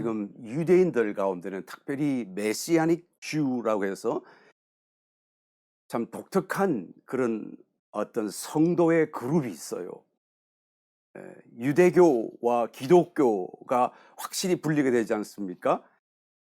지금 유대인들 가운데는 특별히 메시아닉 주라고 해서 참 독특한 그런 어떤 성도의 그룹이 있어요. 유대교와 기독교가 확실히 분리가 되지 않습니까?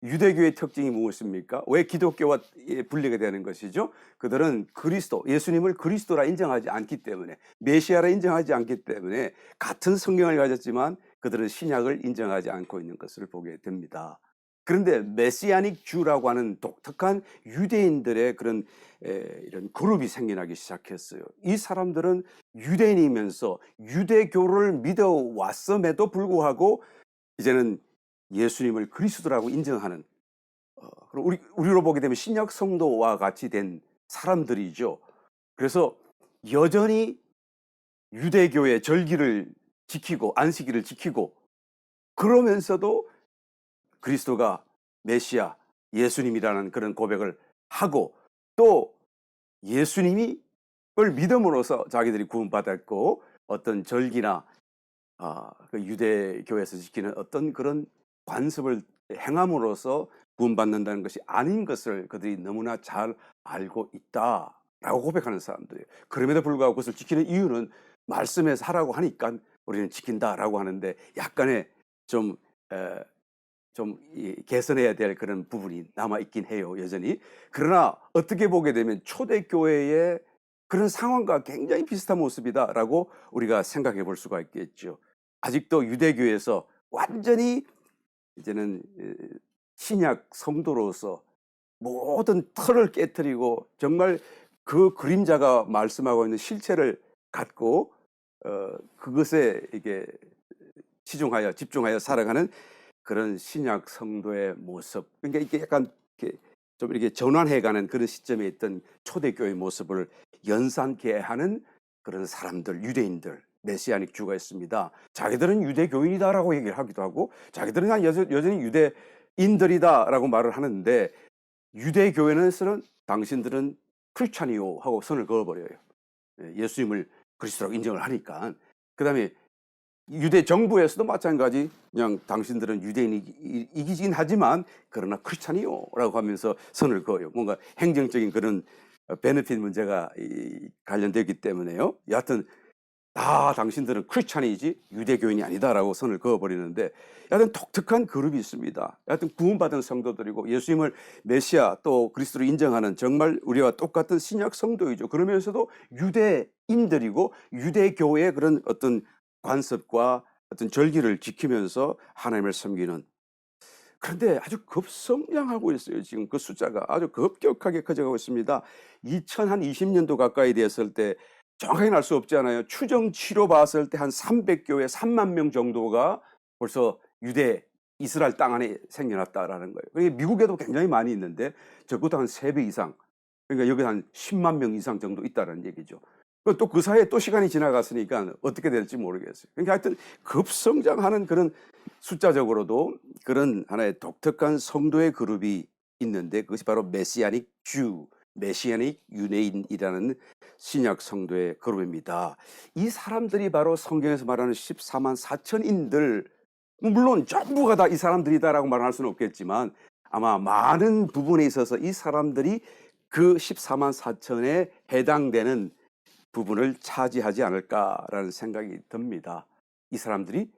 유대교의 특징이 무엇입니까? 왜 기독교와 분리가 되는 것이죠? 그들은 그리스도, 예수님을 그리스도라 인정하지 않기 때문에, 메시아라 인정하지 않기 때문에 같은 성경을 가졌지만 그들은 신약을 인정하지 않고 있는 것을 보게 됩니다. 그런데 메시아닉 주라고 하는 독특한 유대인들의 그런 이런 그룹이 생겨나기 시작했어요. 이 사람들은 유대인이면서 유대교를 믿어왔음에도 불구하고 이제는 예수님을 그리스도라고 인정하는 그럼 우리로 보게 되면 신약 성도와 같이 된 사람들이죠. 그래서 여전히 유대교의 절기를 지키고 안식일을 지키고 그러면서도 그리스도가 메시아 예수님이라는 그런 고백을 하고 또 예수님이 을 믿음으로써 자기들이 구원받았고 어떤 절기나 그 유대교에서 지키는 어떤 그런 관습을 행함으로써 구원받는다는 것이 아닌 것을 그들이 너무나 잘 알고 있다라고 고백하는 사람들이에요. 그럼에도 불구하고 그것을 지키는 이유는 말씀에서 하라고 하니까 우리는 지킨다라고 하는데 약간의 좀 개선해야 될 그런 부분이 남아 있긴 해요, 여전히. 그러나 어떻게 보게 되면 초대교회의 그런 상황과 굉장히 비슷한 모습이다라고 우리가 생각해 볼 수가 있겠죠. 아직도 유대교에서 완전히 이제는 신약 성도로서 모든 틀을 깨뜨리고 정말 그 그림자가 말씀하고 있는 실체를 갖고 그것에 이게 집중하여 살아가는 그런 신약 성도의 모습. 그러니까 이게 약간 좀 이렇게 전환해가는 그런 시점에 있던 초대교회 모습을 연상케 하는 그런 사람들, 유대인들, 메시아닉 주가 있습니다. 자기들은 유대교인이다라고 얘기를 하기도 하고 자기들은 여전히 유대인들이다라고 말을 하는데 유대교회에서는 당신들은 크리스찬이요 하고 선을 그어버려요. 예수님을 그리스도라고 인정을 하니까. 그 다음에 유대 정부에서도 마찬가지 그냥 당신들은 유대인이긴 하지만 그러나 크리스찬이요라고 하면서 선을 그어요. 뭔가 행정적인 그런 베네핏 문제가 관련되기 때문에요. 여하튼 다 당신들은 크리스찬이지 유대교인이 아니다라고 선을 그어버리는데 여하튼 독특한 그룹이 있습니다. 여하튼 구원받은 성도들이고 예수님을 메시아 또 그리스도로 인정하는 정말 우리와 똑같은 신약 성도이죠. 그러면서도 유대인들이고 유대교의 그런 어떤 관습과 어떤 절기를 지키면서 하나님을 섬기는 그런데 아주 급성장하고 있어요. 지금 그 숫자가 아주 급격하게 커져가고 있습니다. 2020년도 가까이 됐을 때 정확하게 알 수 없잖아요. 추정치로 봤을 때 한 300교회 3만 명 정도가 벌써 이스라엘 땅 안에 생겨났다라는 거예요. 그게 미국에도 굉장히 많이 있는데 적어도 한 3배 이상 그러니까 여기 한 10만 명 이상 정도 있다는 얘기죠. 또 그 사이에 또 시간이 지나갔으니까 어떻게 될지 모르겠어요. 그러니까 하여튼 급성장하는 그런 숫자적으로도 그런 하나의 독특한 성도의 그룹이 있는데 그것이 바로 메시아닉 주, 메시아닉 유대인이라는 신약 성도의 그룹입니다. 이 사람들이 바로 성경에서 말하는 14만 4천인들 물론 전부가 다 이 사람들이다라고 말할 수는 없겠지만 아마 많은 부분에 있어서 이 사람들이 그 14만 4천에 해당되는 부분을 차지하지 않을까라는 생각이 듭니다. 이 사람들이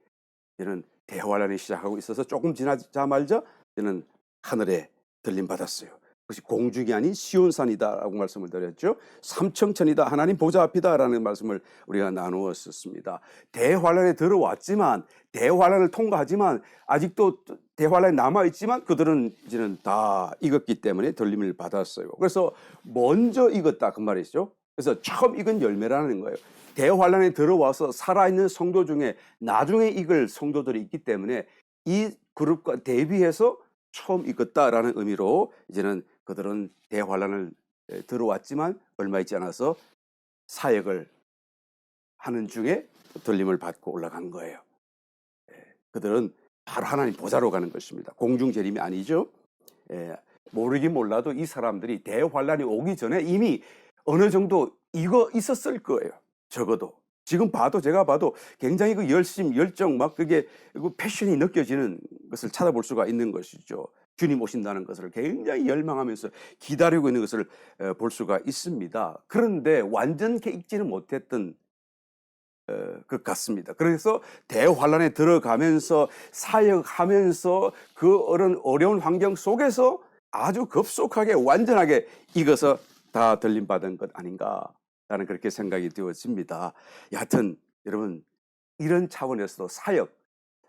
이제는 대환란이 시작하고 있어서 조금 지나자마자 이제는 하늘에 들림 받았어요. 그것이 공중이 아닌 시온산이다라고 말씀을 드렸죠. 삼청천이다 하나님 보좌 앞이다라는 말씀을 우리가 나누었었습니다. 대환란에 들어왔지만 대환란을 통과하지만 아직도 대환란이 남아있지만 그들은 이제는 다 익었기 때문에 들림을 받았어요. 그래서 먼저 익었다 그 말이죠. 그래서 처음 익은 열매라는 거예요. 대환란에 들어와서 살아있는 성도 중에 나중에 익을 성도들이 있기 때문에 이 그룹과 대비해서 처음 익었다라는 의미로 이제는 그들은 대환란을 들어왔지만 얼마 있지 않아서 사역을 하는 중에 들림을 받고 올라간 거예요. 그들은 바로 하나님 보좌로 가는 것입니다. 공중 재림이 아니죠. 모르긴 몰라도 이 사람들이 대환란이 오기 전에 이미 어느 정도 이거 있었을 거예요. 적어도 지금 봐도 제가 봐도 굉장히 그 열심, 열정 막 그게 그 패션이 느껴지는 것을 찾아볼 수가 있는 것이죠. 주님 오신다는 것을 굉장히 열망하면서 기다리고 있는 것을 볼 수가 있습니다. 그런데 완전케 읽지는 못했던 것 같습니다. 그래서 대환란에 들어가면서 사역하면서 그 어려운 환경 속에서 아주 급속하게 완전하게 익어서 다 들림받은 것 아닌가라는 그렇게 생각이 되어집니다. 여하튼 여러분, 이런 차원에서도 사역,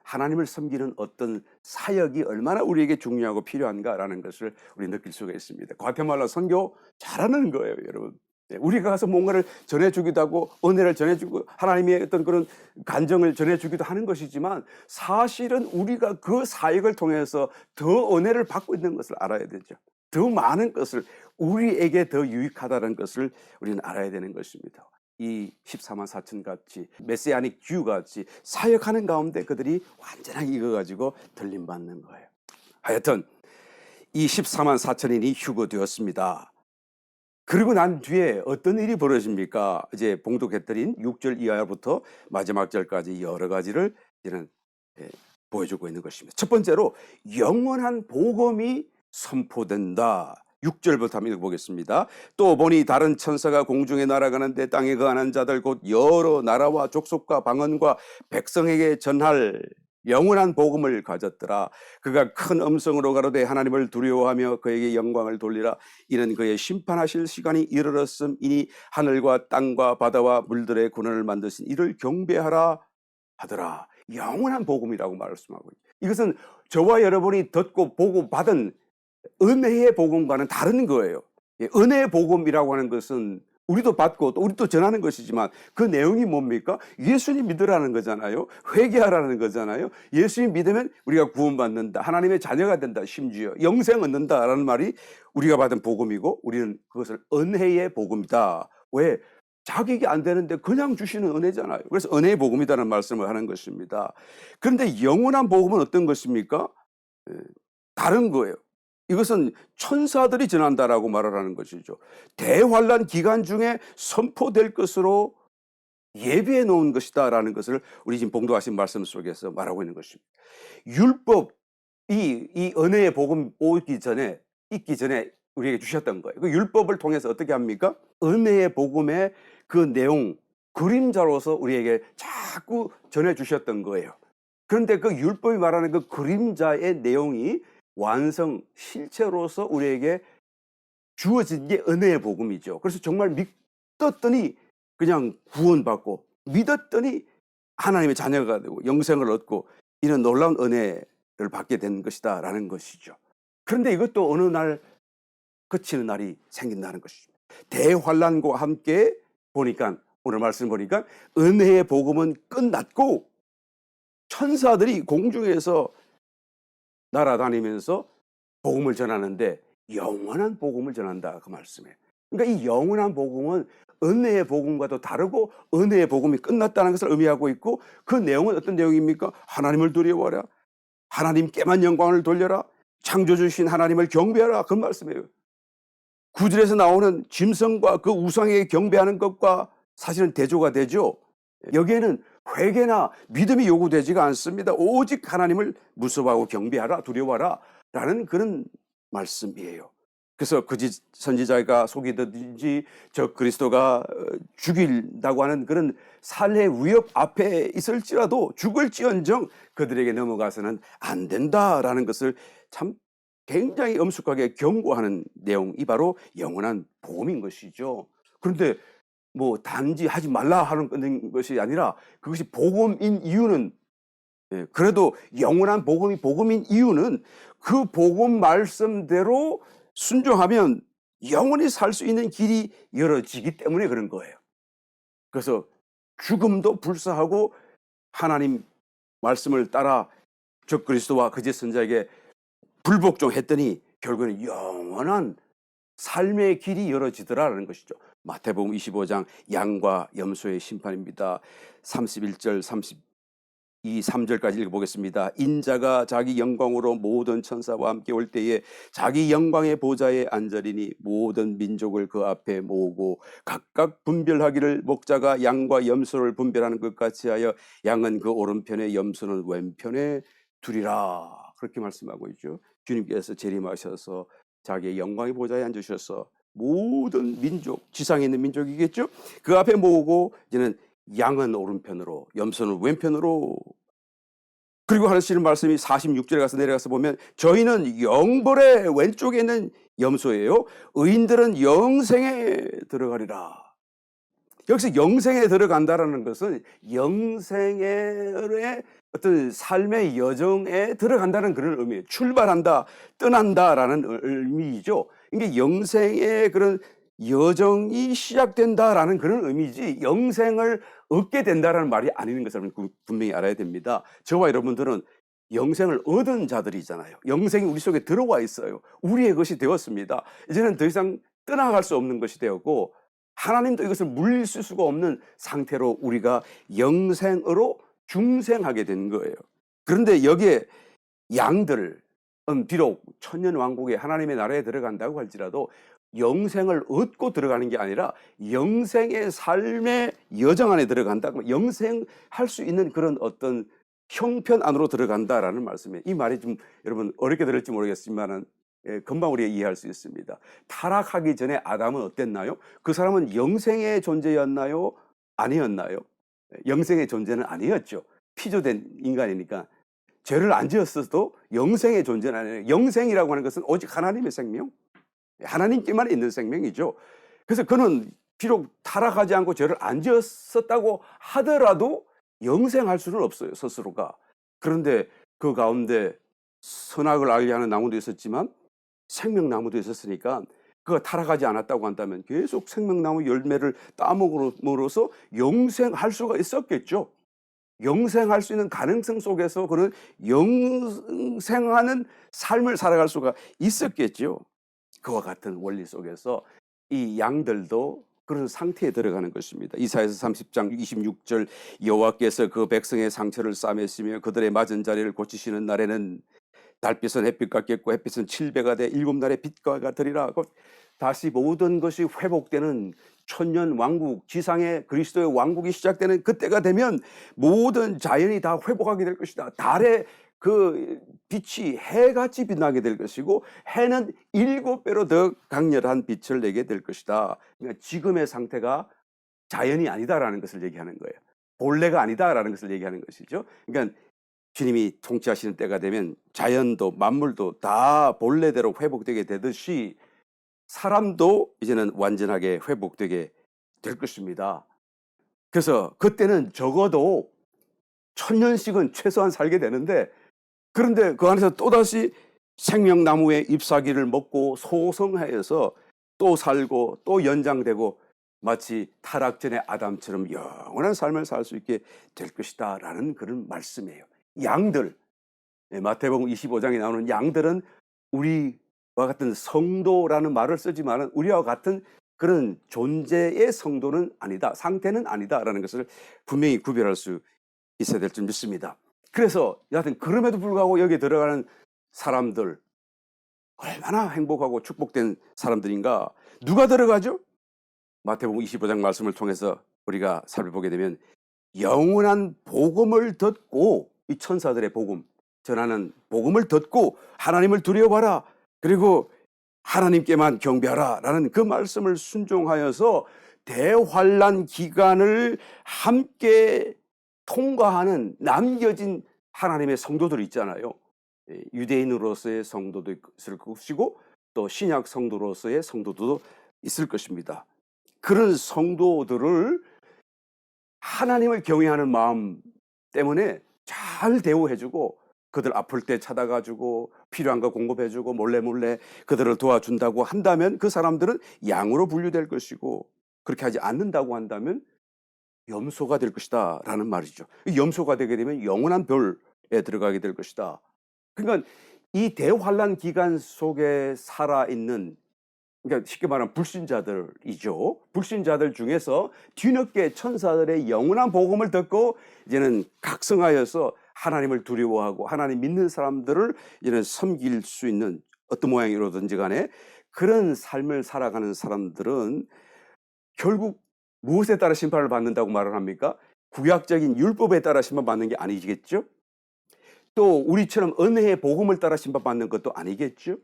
하나님을 섬기는 어떤 사역이 얼마나 우리에게 중요하고 필요한가라는 것을 우리 느낄 수가 있습니다. 과테말라 선교 잘하는 거예요, 여러분. 우리가 가서 뭔가를 전해주기도 하고 은혜를 전해주고 하나님의 어떤 그런 간정을 전해주기도 하는 것이지만, 사실은 우리가 그 사역을 통해서 더 은혜를 받고 있는 것을 알아야 되죠. 더 많은 것을, 우리에게 더 유익하다는 것을 우리는 알아야 되는 것입니다. 이 14만 4천 같이 메시아닉 주 같이 사역하는 가운데 그들이 완전하게 익어가지고 들림받는 거예요. 하여튼 이 14만 4천인이 휴거되었습니다. 그리고 난 뒤에 어떤 일이 벌어집니까? 이제 봉독해드린 6절 이하부터 마지막 절까지 여러 가지를 이제는 보여주고 있는 것입니다. 첫 번째로 영원한 복음이 선포된다. 6절부터 한번 읽어보겠습니다. 또 보니 다른 천사가 공중에 날아가는데 땅에 거하는 자들 곧 여러 나라와 족속과 방언과 백성에게 전할 영원한 복음을 가졌더라. 그가 큰 음성으로 가로되 하나님을 두려워하며 그에게 영광을 돌리라. 이는 그의 심판하실 시간이 이르렀음이니 하늘과 땅과 바다와 물들의 군원을 만드신 이를 경배하라 하더라. 영원한 복음이라고 말씀하고 있죠. 이것은 저와 여러분이 듣고 보고 받은 은혜의 복음과는 다른 거예요. 은혜의 복음이라고 하는 것은 우리도 받고 또 우리도 전하는 것이지만 그 내용이 뭡니까? 예수님 믿으라는 거잖아요. 회개하라는 거잖아요. 예수님 믿으면 우리가 구원받는다. 하나님의 자녀가 된다. 심지어 영생 얻는다라는 말이 우리가 받은 복음이고, 우리는 그것을 은혜의 복음이다. 왜? 자격이 안 되는데 그냥 주시는 은혜잖아요. 그래서 은혜의 복음이라는 말씀을 하는 것입니다. 그런데 영원한 복음은 어떤 것입니까? 다른 거예요. 이것은 천사들이 전한다라고 말을 하는 것이죠. 대환란 기간 중에 선포될 것으로 예비해 놓은 것이다라는 것을 우리 지금 봉독하신 말씀 속에서 말하고 있는 것입니다. 율법이 이 은혜의 복음 있기 전에 우리에게 주셨던 거예요. 그 율법을 통해서 어떻게 합니까? 은혜의 복음의 그 내용, 그림자로서 우리에게 자꾸 전해 주셨던 거예요. 그런데 그 율법이 말하는 그 그림자의 내용이 완성, 실체로서 우리에게 주어진 게 은혜의 복음이죠. 그래서 정말 믿었더니 그냥 구원받고, 믿었더니 하나님의 자녀가 되고 영생을 얻고, 이런 놀라운 은혜를 받게 된 것이다 라는 것이죠. 그런데 이것도 어느 날 그치는 날이 생긴다는 것이죠. 대환란과 함께 보니까, 오늘 말씀 보니까 은혜의 복음은 끝났고 천사들이 공중에서 날아다니면서 복음을 전하는데 영원한 복음을 전한다, 그 말씀이에요. 그러니까 이 영원한 복음은 은혜의 복음과도 다르고 은혜의 복음이 끝났다는 것을 의미하고 있고, 그 내용은 어떤 내용입니까? 하나님을 두려워하라, 하나님께만 영광을 돌려라, 창조주신 하나님을 경배하라, 그 말씀이에요. 구절에서 나오는 짐승과 그 우상에게 경배하는 것과 사실은 대조가 되죠. 여기에는 회개나 믿음이 요구되지가 않습니다. 오직 하나님을 무서워하고 경배하라, 두려워하라 라는 그런 말씀이에요. 그래서 거짓 선지자가 속이든지 저 그리스도가 죽인다고 하는 그런 살해 위협 앞에 있을지라도 죽을지언정 그들에게 넘어가서는 안 된다라는 것을 참 굉장히 엄숙하게 경고하는 내용이 바로 영원한 복음인 것이죠. 그런데 뭐 단지 하지 말라 하는 것이 아니라, 그것이 복음인 이유는, 그래도 영원한 복음이 복음인 이유는 그 복음 말씀대로 순종하면 영원히 살 수 있는 길이 열어지기 때문에 그런 거예요. 그래서 죽음도 불사하고 하나님 말씀을 따라 적 그리스도와 거짓 선지자에게 불복종했더니 결국에는 영원한 삶의 길이 열어지더라라는 것이죠. 마태복음 25장 양과 염소의 심판입니다. 31절 3절까지 읽어보겠습니다. 인자가 자기 영광으로 모든 천사와 함께 올 때에 자기 영광의 보좌에 앉으리니 모든 민족을 그 앞에 모으고 각각 분별하기를 목자가 양과 염소를 분별하는 것 같이 하여 양은 그 오른편에 염소는 왼편에 두리라. 그렇게 말씀하고 있죠. 주님께서 재림하셔서 자기의 영광의 보좌에 앉으셔서 모든 민족, 지상에 있는 민족이겠죠. 그 앞에 모으고 이제는 양은 오른편으로, 염소는 왼편으로. 그리고 하시는 말씀이 46절에 가서 내려가서 보면 저희는 영벌의 왼쪽에 있는 염소예요. 의인들은 영생에 들어가리라. 여기서 영생에 들어간다라는 것은 영생의 어떤 삶의 여정에 들어간다는 그런 의미예요. 출발한다, 떠난다라는 의미이죠. 이게 영생의 그런 여정이 시작된다라는 그런 의미지 영생을 얻게 된다라는 말이 아닌 것을 분명히 알아야 됩니다. 저와 여러분들은 영생을 얻은 자들이잖아요. 영생이 우리 속에 들어와 있어요. 우리의 것이 되었습니다. 이제는 더 이상 떠나갈 수 없는 것이 되었고 하나님도 이것을 물리칠 수가 없는 상태로 우리가 영생으로 중생하게 된 거예요. 그런데 여기에 양들은 비록 천년왕국에 하나님의 나라에 들어간다고 할지라도 영생을 얻고 들어가는 게 아니라 영생의 삶의 여정 안에 들어간다. 영생할 수 있는 그런 어떤 형편 안으로 들어간다라는 말씀이에요. 이 말이 좀 여러분 어렵게 들을지 모르겠지만은 금방 우리가 이해할 수 있습니다. 타락하기 전에 아담은 어땠나요? 그 사람은 영생의 존재였나요? 아니었나요? 영생의 존재는 아니었죠. 피조된 인간이니까. 죄를 안 지었어도 영생의 존재는 아니에요. 영생이라고 하는 것은 오직 하나님의 생명, 하나님께만 있는 생명이죠. 그래서 그는 비록 타락하지 않고 죄를 안 지었었다고 하더라도 영생할 수는 없어요, 스스로가. 그런데 그 가운데 선악을 알게 하는 나무도 있었지만 생명나무도 있었으니까 그가 타락하지 않았다고 한다면 계속 생명나무 열매를 따먹음으로써 영생할 수가 있었겠죠. 영생할 수 있는 가능성 속에서 그런 영생하는 삶을 살아갈 수가 있었겠죠. 그와 같은 원리 속에서 이 양들도 그런 상태에 들어가는 것입니다. 이사야서 30장 26절 여호와께서 그 백성의 상처를 싸매시며 그들의 맞은 자리를 고치시는 날에는 달빛은 햇빛 같겠고 햇빛은 7배가 돼 7날의 빛과 같으리라. 다시 모든 것이 회복되는 천년 왕국, 지상의 그리스도의 왕국이 시작되는 그때가 되면 모든 자연이 다 회복하게 될 것이다. 달의 그 빛이 해같이 빛나게 될 것이고 해는 7배로 더 강렬한 빛을 내게 될 것이다. 그러니까 지금의 상태가 자연이 아니다라는 것을 얘기하는 거예요. 본래가 아니다라는 것을 얘기하는 것이죠. 그러니까 주님이 통치하시는 때가 되면 자연도 만물도 다 본래대로 회복되게 되듯이 사람도 이제는 완전하게 회복되게 될 것입니다. 그래서 그때는 적어도 1000년씩은 최소한 살게 되는데 그런데 그 안에서 또다시 생명나무의 잎사귀를 먹고 소성하여서 또 살고 또 연장되고 마치 타락 전의 아담처럼 영원한 삶을 살 수 있게 될 것이다 라는 그런 말씀이에요. 양들, 마태복음 25장에 나오는 양들은 우리와 같은 성도라는 말을 쓰지만 우리와 같은 그런 존재의 성도는 아니다, 상태는 아니다라는 것을 분명히 구별할 수 있어야 될 줄 믿습니다. 그래서 여하튼 그럼에도 불구하고 여기에 들어가는 사람들 얼마나 행복하고 축복된 사람들인가. 누가 들어가죠? 마태복음 25장 말씀을 통해서 우리가 살펴보게 되면 영원한 복음을 듣고 이 천사들의 복음 전하는 복음을 듣고 하나님을 두려워하라 그리고 하나님께만 경배하라 라는 그 말씀을 순종하여서 대환란 기간을 함께 통과하는 남겨진 하나님의 성도들이 있잖아요. 유대인으로서의 성도도 있을 것이고 또 신약 성도로서의 성도도 있을 것입니다. 그런 성도들을 하나님을 경외하는 마음 때문에 잘 대우해주고 그들 아플 때 찾아가지고 필요한 거 공급해주고 몰래 그들을 도와준다고 한다면 그 사람들은 양으로 분류될 것이고 그렇게 하지 않는다고 한다면 염소가 될 것이다 라는 말이죠. 염소가 되게 되면 영원한 별에 들어가게 될 것이다. 그러니까 이 대환란 기간 속에 살아있는 그러니까 쉽게 말하면 불신자들이죠. 불신자들 중에서 뒤늦게 천사들의 영원한 복음을 듣고 이제는 각성하여서 하나님을 두려워하고 하나님 믿는 사람들을 이제는 섬길 수 있는 어떤 모양이로든지 간에 그런 삶을 살아가는 사람들은 결국 무엇에 따라 심판을 받는다고 말을 합니까? 구약적인 율법에 따라 심판받는 게 아니겠죠? 또 우리처럼 은혜의 복음을 따라 심판받는 것도 아니겠죠?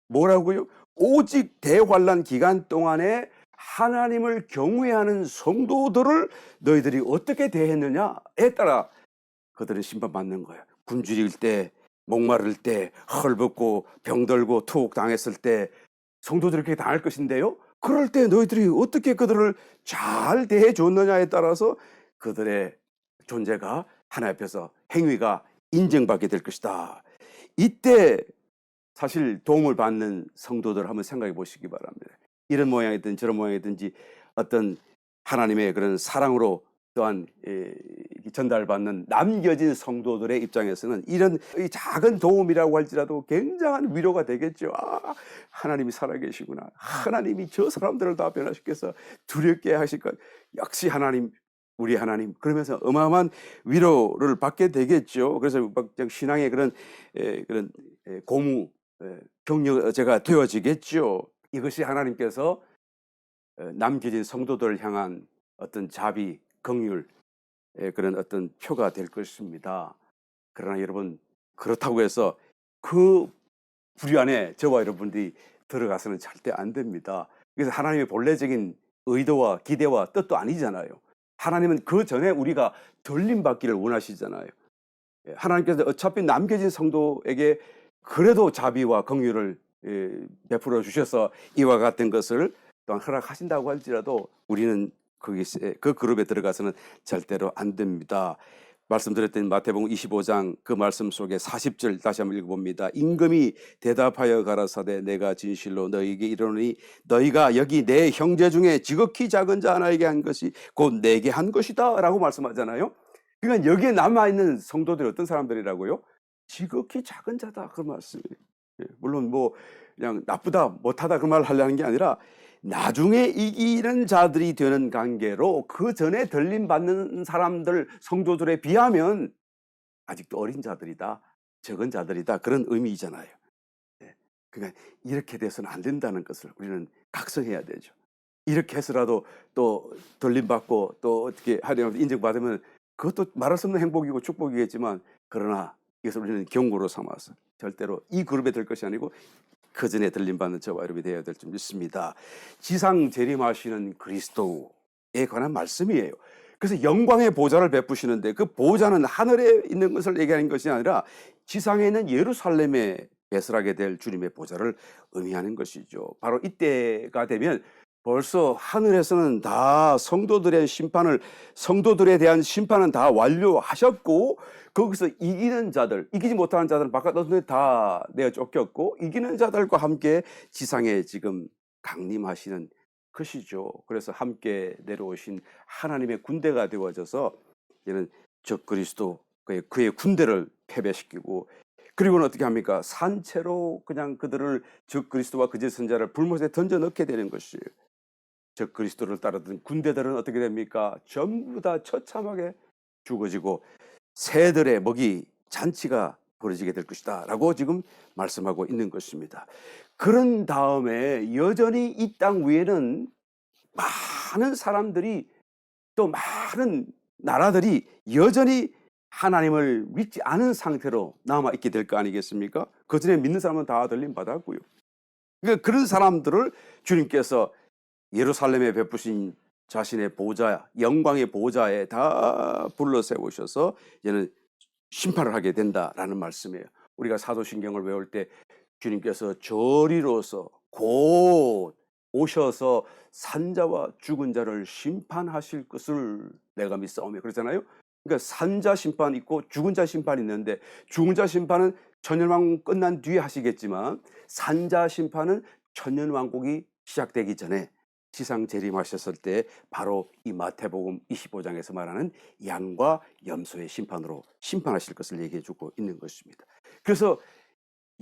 뭐라고요? 오직 대환란 기간 동안에 하나님을 경외하는 성도들을 너희들이 어떻게 대했느냐에 따라 그들은 심판받는 거야. 굶주릴 때, 목마를 때, 헐벗고 병들고 투옥당했을 때 성도들이 그렇게 당할 것인데요. 그럴 때 너희들이 어떻게 그들을 잘 대해 줬느냐에 따라서 그들의 존재가 하나님 앞에서 행위가 인정받게 될 것이다. 이때 사실 도움을 받는 성도들 한번 생각해 보시기 바랍니다. 이런 모양이든 저런 모양이든지 어떤 하나님의 그런 사랑으로 또한 전달받는 남겨진 성도들의 입장에서는 이런 작은 도움이라고 할지라도 굉장한 위로가 되겠죠. 아, 하나님이 살아계시구나. 하나님이 저 사람들을 다 변화시켜서 두렵게 하실 것. 역시 하나님, 우리 하나님. 그러면서 어마어마한 위로를 받게 되겠죠. 그래서 신앙의 그런 고무 격려제가 되어지겠죠. 이것이 하나님께서 남겨진 성도들을 향한 어떤 자비, 긍휼, 그런 어떤 표가 될 것입니다. 그러나 여러분, 그렇다고 해서 그 부류 안에 저와 여러분들이 들어가서는 절대 안 됩니다. 그래서 하나님의 본래적인 의도와 기대와 뜻도 아니잖아요. 하나님은 그 전에 우리가 돌림받기를 원하시잖아요. 하나님께서 어차피 남겨진 성도에게 그래도 자비와 긍휼을 베풀어 주셔서 이와 같은 것을 또한 허락하신다고 할지라도 우리는 그 그룹에 들어가서는 절대로 안 됩니다. 말씀드렸던 마태복음 25장 그 말씀 속에 40절 다시 한번 읽어봅니다. 임금이 대답하여 가라사대 내가 진실로 너희에게 이르노니 너희가 여기 내 형제 중에 지극히 작은 자 하나에게 한 것이 곧 내게 한 것이다 라고 말씀하잖아요. 그러니까 여기에 남아있는 성도들이 어떤 사람들이라고요? 지극히 작은 자다 그 말씀이에요. 물론 뭐 그냥 나쁘다 못하다 그 말을 하려는 게 아니라 나중에 이기는 자들이 되는 관계로 그 전에 들림받는 사람들 성도들에 비하면 아직도 어린 자들이다, 적은 자들이다 그런 의미잖아요. 그러니까 이렇게 돼서는 안 된다는 것을 우리는 각성해야 되죠. 이렇게 해서라도 또 들림받고 또 어떻게 하려면 인정받으면 그것도 말할 수 없는 행복이고 축복이겠지만 그러나 이것을 우리는 경고로 삼아서 절대로 이 그룹에 들 것이 아니고 그 전에 들림받는 저와 여러분이 되어야 될 줄 믿습니다. 지상 재림하시는 그리스도에 관한 말씀이에요. 그래서 영광의 보좌를 베푸시는데 그 보좌는 하늘에 있는 것을 얘기하는 것이 아니라 지상에 있는 예루살렘에 배설하게 될 주님의 보좌를 의미하는 것이죠. 바로 이때가 되면 벌써 하늘에서는 다 성도들에 대한 심판은 다 완료하셨고 거기서 이기는 자들, 이기지 못하는 자들은 바깥에 다 내어 쫓겼고 이기는 자들과 함께 지상에 지금 강림하시는 것이죠. 그래서 함께 내려오신 하나님의 군대가 되어져서 이는 적그리스도 그의 군대를 패배시키고 그리고는 어떻게 합니까? 산채로 그냥 그들을 적그리스도와 그의 선자를 불못에 던져 넣게 되는 것이에요. 적그리스도를 따르던 군대들은 어떻게 됩니까? 전부 다 처참하게 죽어지고 새들의 먹이 잔치가 벌어지게 될 것이다 라고 지금 말씀하고 있는 것입니다. 그런 다음에 여전히 이 땅 위에는 많은 사람들이 또 많은 나라들이 여전히 하나님을 믿지 않은 상태로 남아있게 될 거 아니겠습니까? 그전에 믿는 사람은 다 들림 받았고요. 그러니까 그런 사람들을 주님께서 예루살렘에 베푸신 자신의 보좌, 영광의 보좌에 다 불러 세우셔서 이제는 심판을 하게 된다라는 말씀이에요. 우리가 사도신경을 외울 때 주님께서 저리로서 곧 오셔서 산자와 죽은 자를 심판하실 것을 내가 믿사오며 그러잖아요. 그러니까 산자 심판 있고 죽은 자 심판이 있는데 죽은 자 심판은 천년왕국 끝난 뒤에 하시겠지만 산자 심판은 천년왕국이 시작되기 전에 지상 재림하셨을 때 바로 이 마태복음 25장에서 말하는 양과 염소의 심판으로 심판하실 것을 얘기해 주고 있는 것입니다. 그래서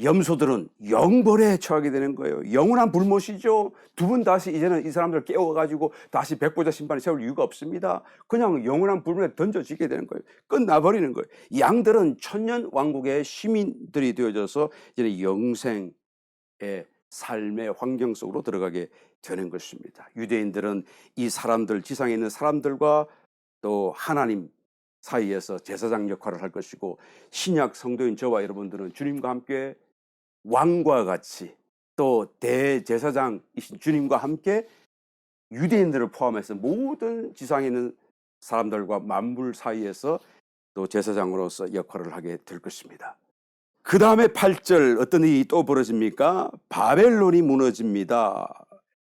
염소들은 영벌에 처하게 되는 거예요. 영원한 불못이죠. 두 번 다시 이제는 이 사람들 깨워가지고 다시 백보자 심판을 세울 이유가 없습니다. 그냥 영원한 불못에 던져지게 되는 거예요. 끝나버리는 거예요. 양들은 천년 왕국의 시민들이 되어져서 이제 영생의 삶의 환경 속으로 들어가게 되는 것입니다. 유대인들은 이 사람들, 지상에 있는 사람들과 또 하나님, 사이에서 제사장 역할을 할 것이고, 신약 성도인 저와 여러분들은 주님과 함께 왕과 같이 또 대제사장이신 주님과 함께 유대인들을 포함해서 모든 지상에 있는 사람들과 만물 사이에서 또 제사장으로서 역할을 하게 될 것입니다. 그 다음에 8절 어떤 일이 또 벌어집니까? 바벨론이 무너집니다.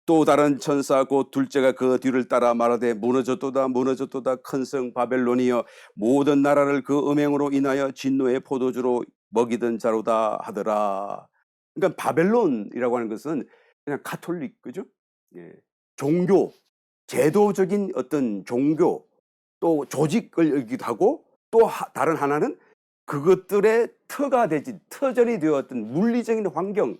또 다른 천사 곧 둘째가 그 뒤를 따라 말하되 무너졌도다 무너졌도다 큰 성 바벨론이여 모든 나라를 그 음행으로 인하여 진노의 포도주로 먹이던 자로다 하더라. 그러니까 바벨론이라고 하는 것은 그냥 가톨릭, 그죠? 예. 종교, 제도적인 어떤 종교, 또 조직을 얘기도 하고, 또 다른 하나는 그것들의 터전이 되었던 물리적인 환경,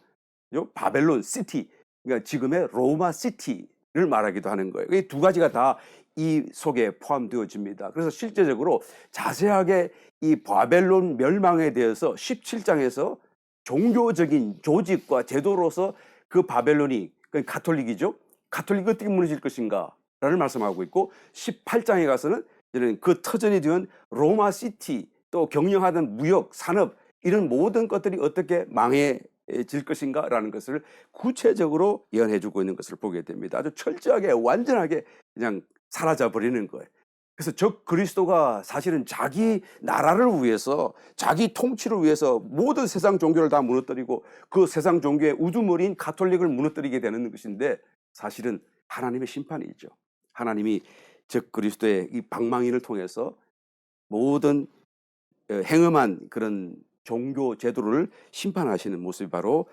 바벨론 시티, 그러니까 지금의 로마 시티를 말하기도 하는 거예요. 이 두 가지가 다 이 속에 포함되어집니다. 그래서 실제적으로 자세하게 이 바벨론 멸망에 대해서 17장에서 종교적인 조직과 제도로서 그 바벨론이, 그러니까 가톨릭이죠. 가톨릭이 어떻게 무너질 것인가 라는 말씀하고 있고, 18장에 가서는 그 터전이 된 로마 시티, 또 경영하던 무역, 산업, 이런 모든 것들이 어떻게 망해질 것인가 라는 것을 구체적으로 예언해 주고 있는 것을 보게 됩니다. 아주 철저하게 완전하게 그냥 사라져 버리는 거예요. 그래서 적 그리스도가 사실은 자기 나라를 위해서, 자기 통치를 위해서 모든 세상 종교를 다 무너뜨리고 그 세상 종교의 우두머리인 가톨릭을 무너뜨리게 되는 것인데, 사실은 하나님의 심판이죠. 하나님이 적 그리스도의 이 방망이를 통해서 모든 행음한 그런 종교 제도를 심판하시는 모습이 바로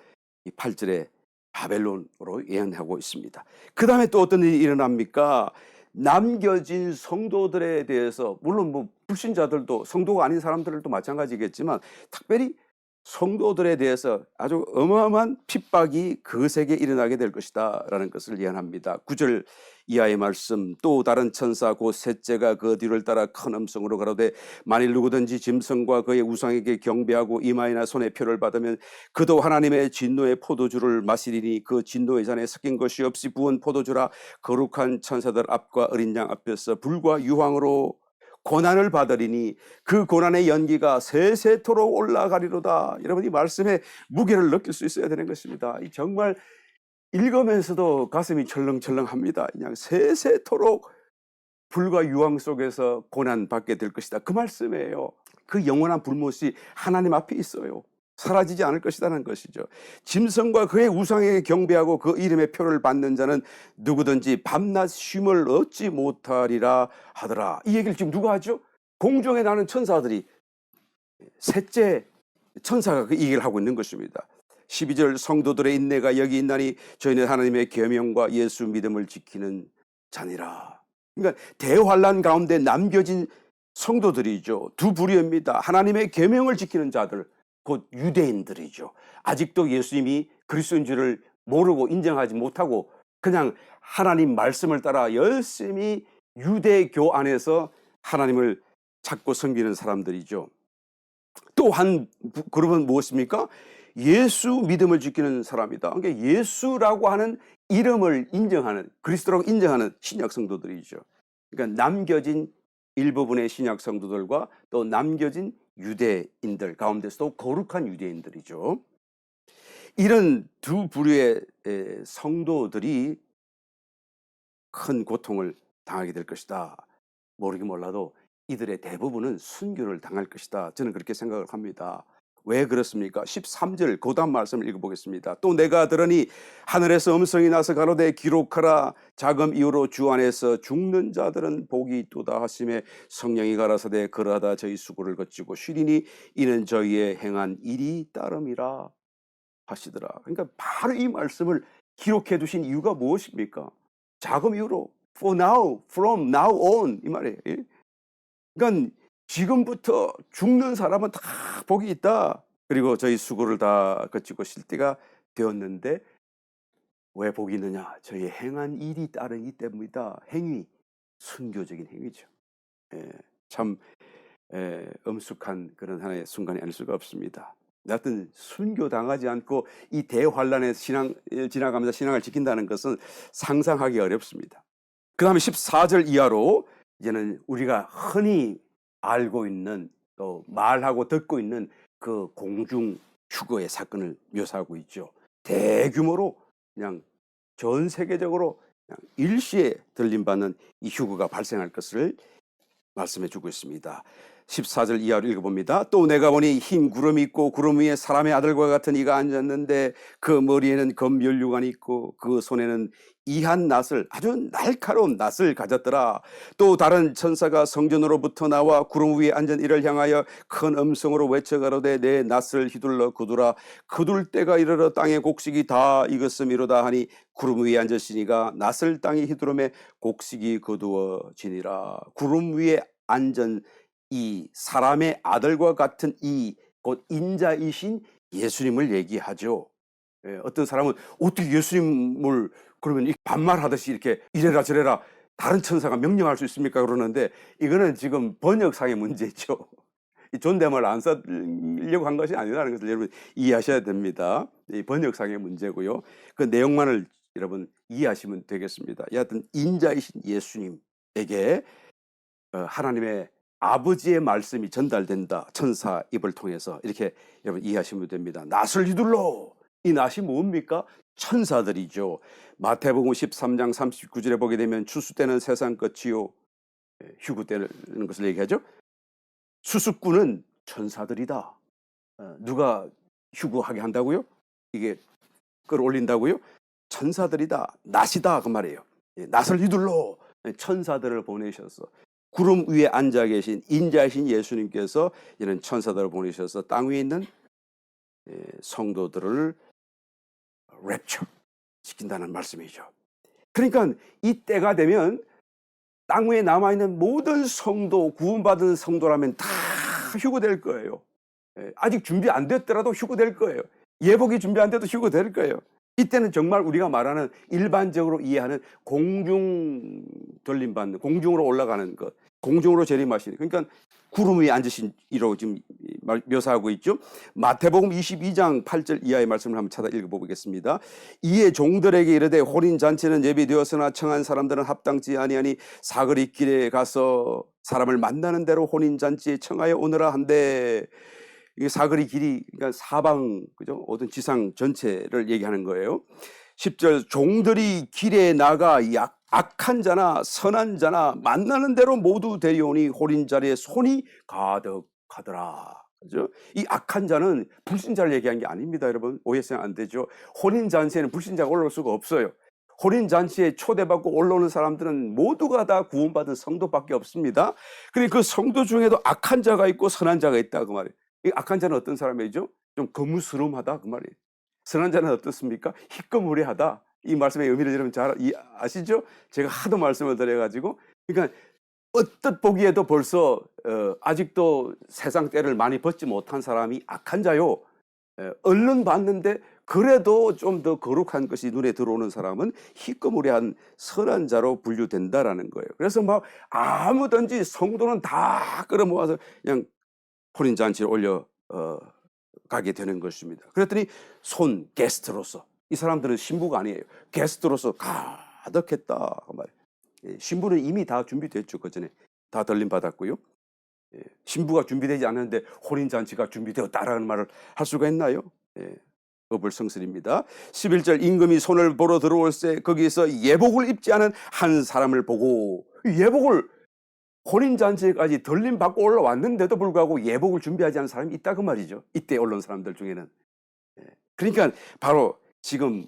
이 8절의 바벨론으로 예언하고 있습니다. 그 다음에 또 어떤 일이 일어납니까? 남겨진 성도들에 대해서, 물론 뭐 불신자들도, 성도가 아닌 사람들도 마찬가지겠지만, 특별히 성도들에 대해서 아주 어마어마한 핍박이 거세게 일어나게 될 것이다 라는 것을 예언합니다. 9절 이하의 말씀, 또 다른 천사 곧 셋째가 그 뒤를 따라 큰 음성으로 가로되 만일 누구든지 짐승과 그의 우상에게 경배하고 이마에나 손에 표를 받으면 그도 하나님의 진노의 포도주를 마시리니 그 진노의 잔에 섞인 것이 없이 부은 포도주라. 거룩한 천사들 앞과 어린 양 앞에서 불과 유황으로 고난을 받으리니 그 고난의 연기가 세세토록 올라가리로다. 여러분, 이 말씀의 무게를 느낄 수 있어야 되는 것입니다. 정말 읽으면서도 가슴이 철렁철렁합니다. 그냥 세세토록 불과 유황 속에서 고난 받게 될 것이다, 그 말씀이에요. 그 영원한 불못이 하나님 앞에 있어요. 사라지지 않을 것이라는 것이죠. 짐승과 그의 우상에게 경배하고 그 이름의 표를 받는 자는 누구든지 밤낮 쉼을 얻지 못하리라 하더라. 이 얘기를 지금 누가 하죠? 공중에 나는 천사들이, 셋째 천사가 그 얘기를 하고 있는 것입니다. 12절 성도들의 인내가 여기 있나니 저희는 하나님의 계명과 예수 믿음을 지키는 자니라. 그러니까 대환란 가운데 남겨진 성도들이죠. 두 부류입니다. 하나님의 계명을 지키는 자들, 곧 유대인들이죠. 아직도 예수님이 그리스도인 줄을 모르고 인정하지 못하고 그냥 하나님 말씀을 따라 열심히 유대교 안에서 하나님을 찾고 섬기는 사람들이죠. 또 한 그룹은 무엇입니까? 예수 믿음을 지키는 사람이다. 그러니까 예수라고 하는 이름을 인정하는, 그리스도라고 인정하는 신약 성도들이죠. 그러니까 남겨진 일부분의 신약 성도들과 또 남겨진 유대인들 가운데서도 거룩한 유대인들이죠. 이런 두 부류의 성도들이 큰 고통을 당하게 될 것이다. 모르긴 몰라도 이들의 대부분은 순교를 당할 것이다. 저는 그렇게 생각을 합니다. 왜 그렇습니까? 13절 그 다음 말씀을 읽어보겠습니다. 또 내가 들으니 하늘에서 음성이 나서 가로되 기록하라. 자금 이후로 주 안에서 죽는 자들은 복이 있도다 하심에 성령이 가라사대 그러하다 저희 수고를 거치고 쉬리니 이는 저희의 행한 일이 따름이라 하시더라. 그러니까 바로 이 말씀을 기록해 두신 이유가 무엇입니까? 자금 이후로, for now, from now on, 이 말이에요. 그러니까 지금부터 죽는 사람은 다 복이 있다. 그리고 저희 수고를 다 거치고 쉴 때가 되었는데 왜 복이 있느냐? 저희 행한 일이 따르기 때문이다. 행위, 순교적인 행위죠. 참 엄숙한 그런 하나의 순간이 아닐 수가 없습니다. 여하튼 순교당하지 않고 이 대환란의 지나가면서 신앙을 지킨다는 것은 상상하기 어렵습니다. 그 다음에 14절 이하로 이제는 우리가 흔히 알고 있는 또 말하고 듣고 있는 그 공중 휴거의 사건을 묘사하고 있죠. 대규모로 그냥 전 세계적으로 그냥 일시에 들림받는 이 휴거가 발생할 것을 말씀해 주고 있습니다. 14절 이하로 읽어봅니다. 또 내가 보니 흰 구름이 있고 구름 위에 사람의 아들과 같은 이가 앉았는데 그 머리에는 검 면류관이 있고 그 손에는 이한 낫을, 아주 날카로운 낫을 가졌더라. 또 다른 천사가 성전으로부터 나와 구름 위에 앉은 이를 향하여 큰 음성으로 외쳐 가로되 내 낫을 휘둘러 거두라. 거둘 때가 이르러 땅의 곡식이 다 익었음이로다 하니 구름 위에 앉으시니가 낫을 땅에 휘두르매 곡식이 거두어지니라. 구름 위에 앉은 이 사람의 아들과 같은 이 곧 인자이신 예수님을 얘기하죠. 어떤 사람은 어떻게 예수님을 그러면 반말하듯이 이렇게 이래라 저래라 다른 천사가 명령할 수 있습니까? 그러는데 이거는 지금 번역상의 문제죠. 존댓말 안 쓰려고 한 것이 아니라는 것을 여러분 이해하셔야 됩니다. 이 번역상의 문제고요. 그 내용만을 여러분 이해하시면 되겠습니다. 여하튼 인자이신 예수님에게 하나님의 아버지의 말씀이 전달된다. 천사 입을 통해서 이렇게 여러분 이해하시면 됩니다. 낫을 휘둘러. 이 낫이 뭡니까? 천사들이죠. 마태복음 13장 39절에 보게 되면 추수 때는 세상 끝이요 휴구 때는 것을 얘기하죠. 수습꾼은 천사들이다. 누가 휴구하게 한다고요? 이게 끌어올린다고요? 천사들이다. 낫이다 그 말이에요. 낫을 휘둘러 천사들을 보내셔서 구름 위에 앉아 계신 인자이신 예수님께서 이런 천사들을 보내셔서 땅 위에 있는 성도들을 랩처 시킨다는 말씀이죠. 그러니까 이 때가 되면 땅 위에 남아있는 모든 성도, 구원받은 성도라면 다 휴거될 거예요. 아직 준비 안 됐더라도 휴거될 거예요. 예복이 준비 안 돼도 휴거될 거예요. 이때는 정말 우리가 말하는 일반적으로 이해하는 공중 돌림받는, 공중으로 올라가는 것, 공중으로 재림하시는, 그러니까 구름 위에 앉으신 이로 지금 묘사하고 있죠. 마태복음 22장 8절 이하의 말씀을 한번 찾아 읽어보겠습니다. 이에 종들에게 이르되 혼인잔치는 예비되었으나 청한 사람들은 합당치 아니하니 사거리 길에 가서 사람을 만나는 대로 혼인잔치에 청하여 오너라 한데, 이게 사거리 길이 그러니까 사방 그죠? 모든 지상 전체를 얘기하는 거예요. 10절 종들이 길에 나가 악한 자나 선한 자나 만나는 대로 모두 데려오니 혼인 자리에 손이 가득하더라. 그죠? 이 악한 자는 불신자를 얘기한 게 아닙니다, 여러분. 오해하시면 안 되죠. 혼인 잔치에는 불신자가 올라올 수가 없어요. 혼인 잔치에 초대받고 올라오는 사람들은 모두가 다 구원받은 성도밖에 없습니다. 근데 그 성도 중에도 악한 자가 있고 선한 자가 있다 그 말이에요. 이 악한 자는 어떤 사람이죠? 좀 거무스름하다 그 말이에요. 선한 자는 어떻습니까? 희꺼무례하다. 이 말씀의 의미를 여러분 잘 아시죠? 제가 하도 말씀을 드려가지고, 그러니까 어떻 보기에도 벌써 아직도 세상 때를 많이 벗지 못한 사람이 악한 자요. 얼른 봤는데 그래도 좀 더 거룩한 것이 눈에 들어오는 사람은 희꺼무례한 선한 자로 분류된다라는 거예요. 그래서 막 아무든지 성도는 다 끌어모아서 그냥 혼인잔치에 올려 가게 되는 것입니다. 그랬더니 게스트로서, 이 사람들은 신부가 아니에요. 게스트로서 가득했다 그 말이에요. 신부는 이미 다 준비됐죠. 그 전에 다 들림 받았고요. 신부가 준비되지 않았는데 혼인잔치가 준비되었다라는 말을 할 수가 있나요? 어불성설입니다. 11절 임금이 손을 보러 들어올세 거기에서 예복을 입지 않은 한 사람을 보고, 예복을 혼인잔치까지 들림 받고 올라왔는데도 불구하고 예복을 준비하지 않은 사람이 있다 그 말이죠. 이때 올라온 사람들 중에는. 그러니까 바로 지금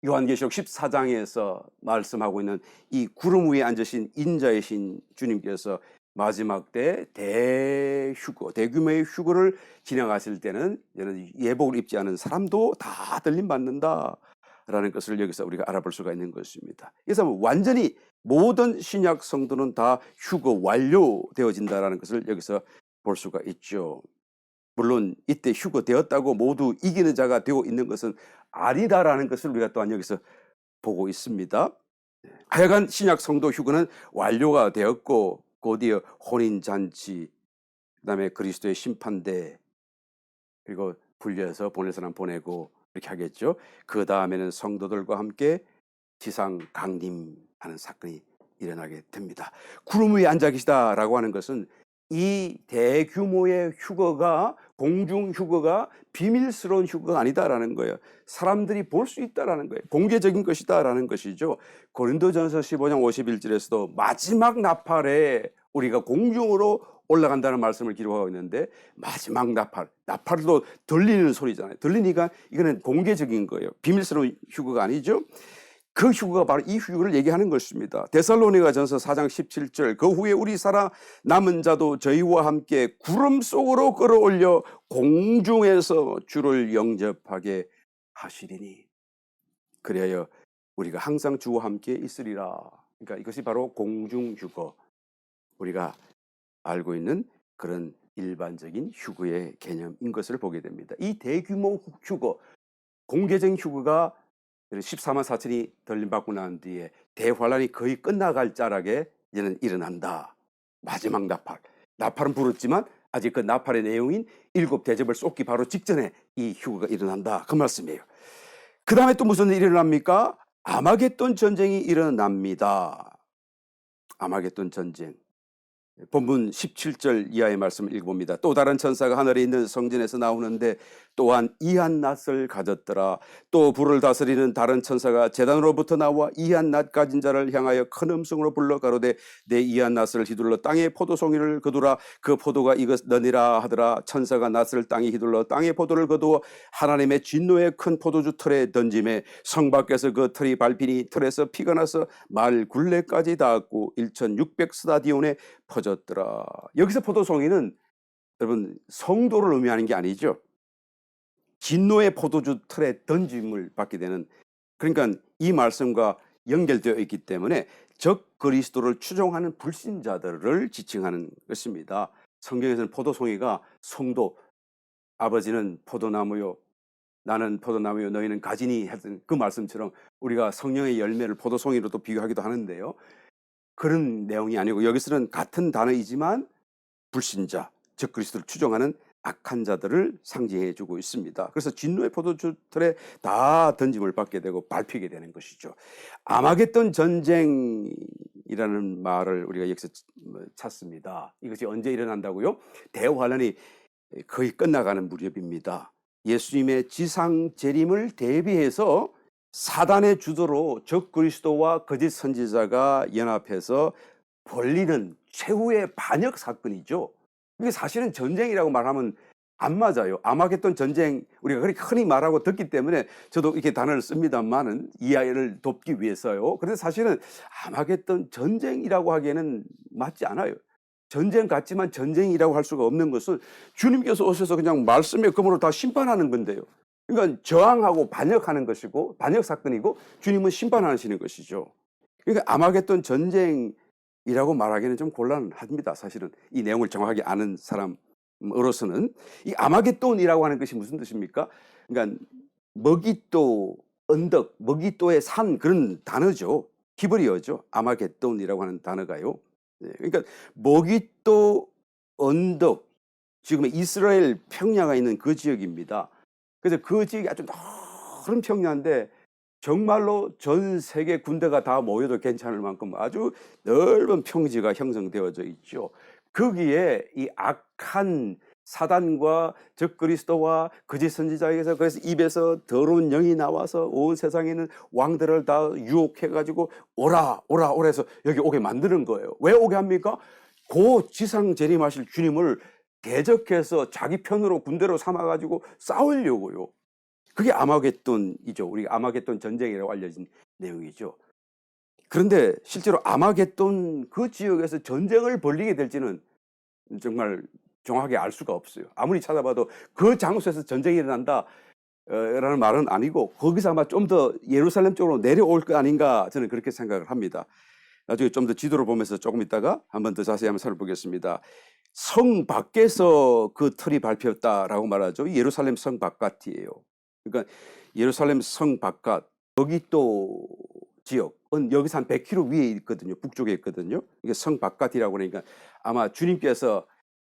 요한계시록 14장에서 말씀하고 있는 이 구름 위에 앉으신 인자이신 주님께서 마지막 때 대휴거, 대규모의 휴거를 지나가실 때는 예복을 입지 않은 사람도 다 들림 받는다라는 것을 여기서 우리가 알아볼 수가 있는 것입니다. 그래서 완전히 모든 신약 성도는 다 휴거 완료되어진다라는 것을 여기서 볼 수가 있죠. 물론 이때 휴거되었다고 모두 이기는 자가 되어 있는 것은 아니다라는 것을 우리가 또한 여기서 보고 있습니다. 하여간 신약 성도 휴거는 완료가 되었고 곧이어 혼인잔치, 그다음에 그리스도의 심판대, 그리고 분리해서 보낼 사람 보내고 이렇게 하겠죠. 그 다음에는 성도들과 함께 지상 강림하는 사건이 일어나게 됩니다. 구름 위에 앉아 계시다라고 하는 것은 이 대규모의 휴거가, 공중 휴거가 비밀스러운 휴거가 아니다라는 거예요. 사람들이 볼 수 있다라는 거예요. 공개적인 것이다라는 것이죠. 고린도전서 15장 51절에서도 마지막 나팔에 우리가 공중으로 올라간다는 말씀을 기록하고 있는데, 마지막 나팔도 들리는 소리잖아요. 들리니까 이거는 공개적인 거예요. 비밀스러운 휴거가 아니죠. 그 휴거가 바로 이 휴거를 얘기하는 것입니다. 데살로니가전서 4장 17절, 그 후에 우리 살아 남은 자도 저희와 함께 구름 속으로 끌어올려 공중에서 주를 영접하게 하시리니, 그래야 우리가 항상 주와 함께 있으리라. 그러니까 이것이 바로 공중 휴거, 우리가 알고 있는 그런 일반적인 휴거의 개념인 것을 보게 됩니다. 이 대규모 휴거, 공개적인 휴거가 14만 4천이 덜림받고 난 뒤에 대환란이 거의 끝나갈 자락에 이제는 일어난다. 마지막 나팔은 불었지만 아직 그 나팔의 내용인 7 대접을 쏟기 바로 직전에 이 휴거가 일어난다, 그 말씀이에요. 그 다음에 또 무슨 일이 일어납니까? 아마겟돈 전쟁이 일어납니다. 아마겟돈 전쟁. 본문 17절 이하의 말씀을 읽어봅니다. 또 다른 천사가 하늘에 있는 성전에서 나오는데 또한 이한 낫을 가졌더라. 또 불을 다스리는 다른 천사가 제단으로부터 나와 이한 낫 가진 자를 향하여 큰 음성으로 불러 가로되 내 이한 낫을 휘둘러 땅에 포도송이를 거두라. 그 포도가 이것느니라 하더라. 천사가 낫을 땅에 휘둘러 땅에 포도를 거두어 하나님의 진노의 큰 포도주 틀에 던짐에 성 밖에서 그 틀이 밟히니 틀에서 피가 나서 말 굴레까지 닿았고 1600스타디온에 퍼졌더라. 여기서 포도송이는 여러분 성도를 의미하는 게 아니죠. 진노의 포도주 틀에 던짐을 받게 되는, 그러니까 이 말씀과 연결되어 있기 때문에 적 그리스도를 추종하는 불신자들을 지칭하는 것입니다. 성경에서는 포도송이가 성도, 아버지는 포도나무요 나는 포도나무요 너희는 가지니 했던 그 말씀처럼 우리가 성령의 열매를 포도송이로도 비교하기도 하는데요. 그런 내용이 아니고 여기서는 같은 단어이지만 불신자, 즉 그리스도를 추종하는 악한 자들을 상징해 주고 있습니다. 그래서 진노의 포도주 틀에 다 던짐을 받게 되고 밟히게 되는 것이죠. 아마겟돈 전쟁이라는 말을 우리가 여기서 찾습니다. 이것이 언제 일어난다고요? 대환란이 거의 끝나가는 무렵입니다. 예수님의 지상 재림을 대비해서 사단의 주도로 적 그리스도와 거짓 선지자가 연합해서 벌리는 최후의 반역 사건이죠. 이게 사실은 전쟁이라고 말하면 안 맞아요. 아마겟돈 전쟁 우리가 그렇게 흔히 말하고 듣기 때문에 저도 이렇게 단어를 씁니다만은 이해를 돕기 위해서요. 그런데 사실은 아마겟돈 전쟁이라고 하기에는 맞지 않아요. 전쟁 같지만 전쟁이라고 할 수가 없는 것은 주님께서 오셔서 그냥 말씀의 검으로 다 심판하는 건데요. 그러니까 저항하고 반역하는 것이고 반역 사건이고 주님은 심판하시는 것이죠. 그러니까 아마겟돈 전쟁이라고 말하기는 좀 곤란합니다. 사실은 이 내용을 정확하게 아는 사람으로서는. 이 아마겟돈이라고 하는 것이 무슨 뜻입니까? 그러니까 머깃도, 언덕, 머깃도의 산, 그런 단어죠. 히브리어죠. 아마겟돈이라고 하는 단어가요. 그러니까 머깃도 언덕, 지금 이스라엘 평야가 있는 그 지역입니다. 그래서 그 지역이 아주 넓은 평야인데 정말로 전 세계 군대가 다 모여도 괜찮을 만큼 아주 넓은 평지가 형성되어져 있죠. 거기에 이 악한 사단과 적 그리스도와 거짓 선지자에게서, 그래서 입에서 더러운 영이 나와서 온 세상에 있는 왕들을 다 유혹해 가지고 오라 해서 여기 오게 만드는 거예요. 왜 오게 합니까? 고 지상 재림하실 주님을 대적해서 자기 편으로 군대로 삼아 가지고 싸우려고요. 그게 아마겟돈이죠. 우리가 아마겟돈 전쟁이라고 알려진 내용이죠. 그런데 실제로 아마겟돈 그 지역에서 전쟁을 벌이게 될지는 정말 정확하게 알 수가 없어요. 아무리 찾아봐도 그 장소에서 전쟁이 일어난다 라는 말은 아니고 거기서 아마 좀 더 예루살렘 쪽으로 내려올 거 아닌가, 저는 그렇게 생각을 합니다. 나중에 좀 더 지도를 보면서 조금 있다가 한번 더 자세히 한번 살펴보겠습니다. 성 밖에서 그 틀이 밟혔다라고 말하죠. 예루살렘 성 바깥이에요. 그러니까 예루살렘 성 바깥, 여기또 지역은 여기서 한 100km 위에 있거든요. 북쪽에 있거든요. 이게 성 바깥이라고 그러니까 아마 주님께서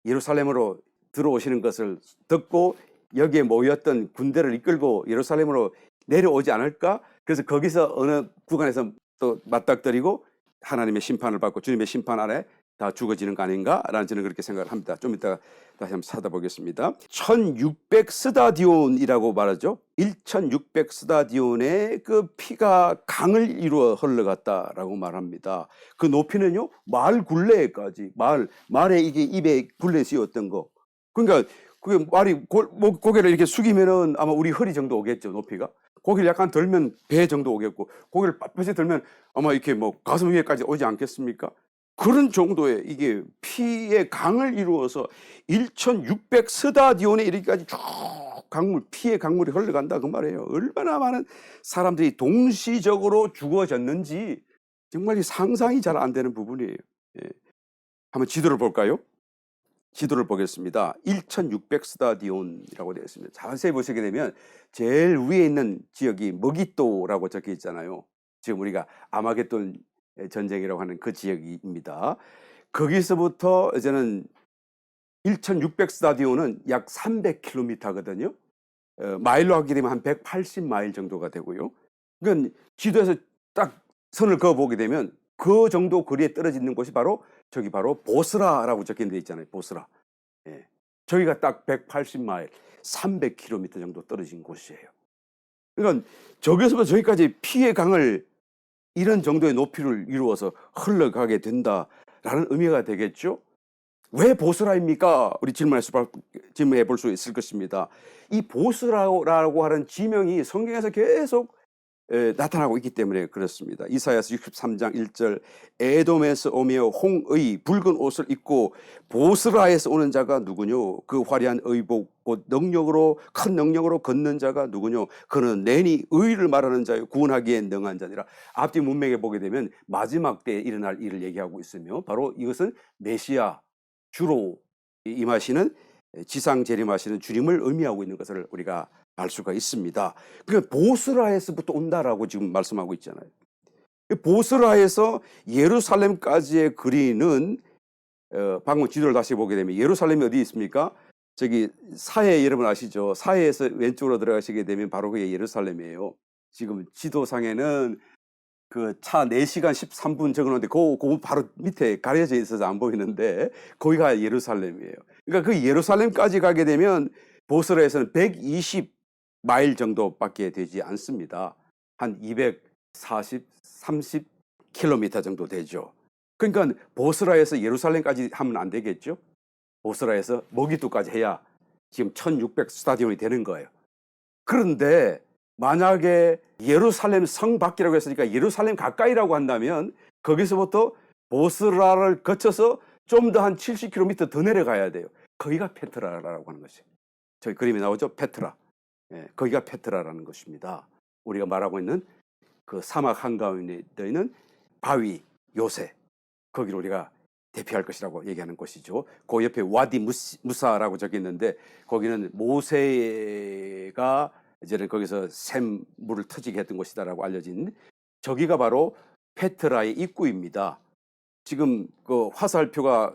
예루살렘으로 들어오시는 것을 듣고 여기에 모였던 군대를 이끌고 예루살렘으로 내려오지 않을까? 그래서 거기서 어느 구간에서 또 맞닥뜨리고 하나님의 심판을 받고 주님의 심판 아래 다 죽어지는 거 아닌가라는 저는 그렇게 생각을 합니다. 좀 이따 다시 한번 찾아보겠습니다. 1600 스타디온이라고 말하죠. 1600 스타디온의 그 피가 강을 이루어 흘러갔다라고 말합니다. 그 높이는요, 말 굴레까지, 말에 이게 입에 굴레 씌웠던 거. 그러니까 그게 말이 고개를 이렇게 숙이면은 아마 우리 허리 정도 오겠죠, 높이가. 고개를 약간 들면 배 정도 오겠고, 고개를 빳빳이 들면 아마 이렇게 뭐 가슴 위에까지 오지 않겠습니까? 그런 정도의 이게 피의 강을 이루어서 1600 스타디온에 이르기까지 쭉 피의 강물이 흘러간다 그 말이에요. 얼마나 많은 사람들이 동시적으로 죽어졌는지 정말 상상이 잘 안 되는 부분이에요. 예. 한번 지도를 볼까요? 지도를 보겠습니다. 1600 스타디온이라고 되어 있습니다. 자세히 보시게 되면 제일 위에 있는 지역이 머기또라고 적혀 있잖아요. 지금 우리가 아마겟돈 전쟁이라고 하는 그 지역입니다. 거기서부터 이제는 1600 스타디온은 약 300km거든요. 마일로 하게 되면 한 180마일 정도가 되고요. 그러니까 지도에서 딱 선을 그어보게 되면 그 정도 거리에 떨어지는 곳이 바로 저기 바로 보스라라고 적힌 데 있잖아요. 보스라. 예. 저기가 딱 180마일, 300km 정도 떨어진 곳이에요. 그러니까 저기서부터 저기까지 피의 강을 이런 정도의 높이를 이루어서 흘러가게 된다라는 의미가 되겠죠. 왜 보스라입니까? 우리 질문해 볼 수 있을 것입니다. 이 보스라고 하는 지명이 성경에서 계속 나타나고 있기 때문에 그렇습니다. 이사야서 63장 1절 에돔에서 오며 홍의 붉은 옷을 입고 보스라에서 오는 자가 누구뇨? 그 화려한 의복 곧 능력으로 큰 능력으로 걷는 자가 누구뇨? 그는 내니 의를 말하는 자요 구원하기에 능한 자니라. 앞뒤 문맥에 보게 되면 마지막 때에 일어날 일을 얘기하고 있으며 바로 이것은 메시아 주로 임하시는 지상 재림하시는 주님을 의미하고 있는 것을 우리가 알 수가 있습니다. 그러니까 보스라에서부터 온다라고 지금 말씀하고 있잖아요. 보스라에서 예루살렘까지의 거리는 방금 지도를 다시 보게 되면 예루살렘이 어디 있습니까? 저기 사해 여러분 아시죠? 사해에서 왼쪽으로 들어가시게 되면 바로 그게 예루살렘이에요. 지금 지도상에는 그 차 4시간 13분 적어놓는데 그 바로 밑에 가려져 있어서 안 보이는데 거기가 예루살렘이에요. 그러니까 그 예루살렘까지 가게 되면 보스라에서는 120마일 정도밖에 되지 않습니다. 한 240, 30km 정도 되죠. 그러니까 보스라에서 예루살렘까지 하면 안 되겠죠. 보스라에서 머기도까지 해야 지금 1600 스타디온이 되는 거예요. 그런데 만약에 예루살렘 성 밖이라고 했으니까 예루살렘 가까이라고 한다면 거기서부터 보스라를 거쳐서 좀 더 한 70km 더 내려가야 돼요. 거기가 페트라라고 하는 것이에요. 저희 그림이 나오죠? 페트라. 예, 거기가 페트라라는 것입니다. 우리가 말하고 있는 그 사막 한가운데 있는 바위 요새, 거기를 우리가 대표할 것이라고 얘기하는 것이죠. 그 옆에 와디 무사라고 적혀 있는데 거기는 모세가 이제는 거기서 샘물을 터지게 했던 곳이다라고 알려진 저기가 바로 페트라의 입구입니다. 지금 그 화살표가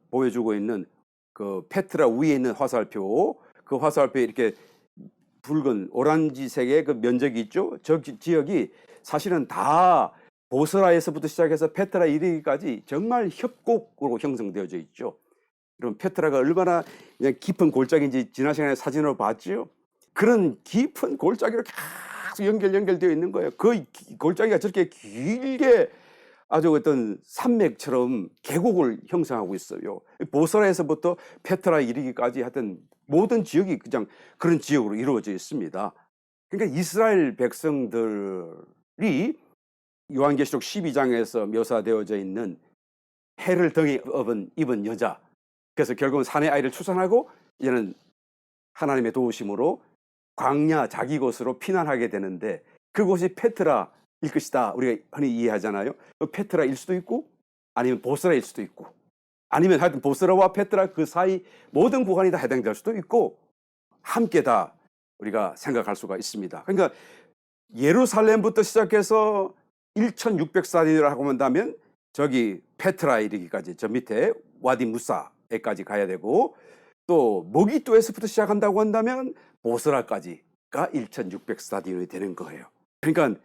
보여주고 있는 그 페트라 위에 있는 화살표, 그 화살표에 이렇게 붉은 오란지색의 그 면적이 있죠. 저 지역이 사실은 다 보스라에서부터 시작해서 페트라 이르기까지 정말 협곡으로 형성되어져 있죠. 그럼 페트라가 얼마나 그냥 깊은 골짜기인지 지난 시간에 사진으로 봤죠. 그런 깊은 골짜기로 계속 연결되어 있는 거예요. 그 골짜기가 저렇게 길게 아주 어떤 산맥처럼 계곡을 형성하고 있어요. 보스라에서부터 페트라에 이르기까지 하여튼 모든 지역이 그냥 그런 지역으로 이루어져 있습니다. 그러니까 이스라엘 백성들이 요한계시록 12장에서 묘사되어져 있는 해를 등에 입은 여자, 그래서 결국은 사내 아이를 출산하고 이제는 하나님의 도우심으로 광야 자기 곳으로 피난하게 되는데 그곳이 페트라일 것이다. 우리가 흔히 이해하잖아요. 페트라일 수도 있고 아니면 보스라일 수도 있고 아니면 하여튼 보스라와 페트라 그 사이 모든 구간이 다 해당될 수도 있고 함께 다 우리가 생각할 수가 있습니다. 그러니까 예루살렘부터 시작해서 1600스타디온이라고 한다면 저기 페트라에 이르기까지 저 밑에 와디 무사에까지 가야 되고 또 머기또에서부터 시작한다고 한다면 보스라까지가 1600 스타디온이 되는 거예요. 그러니까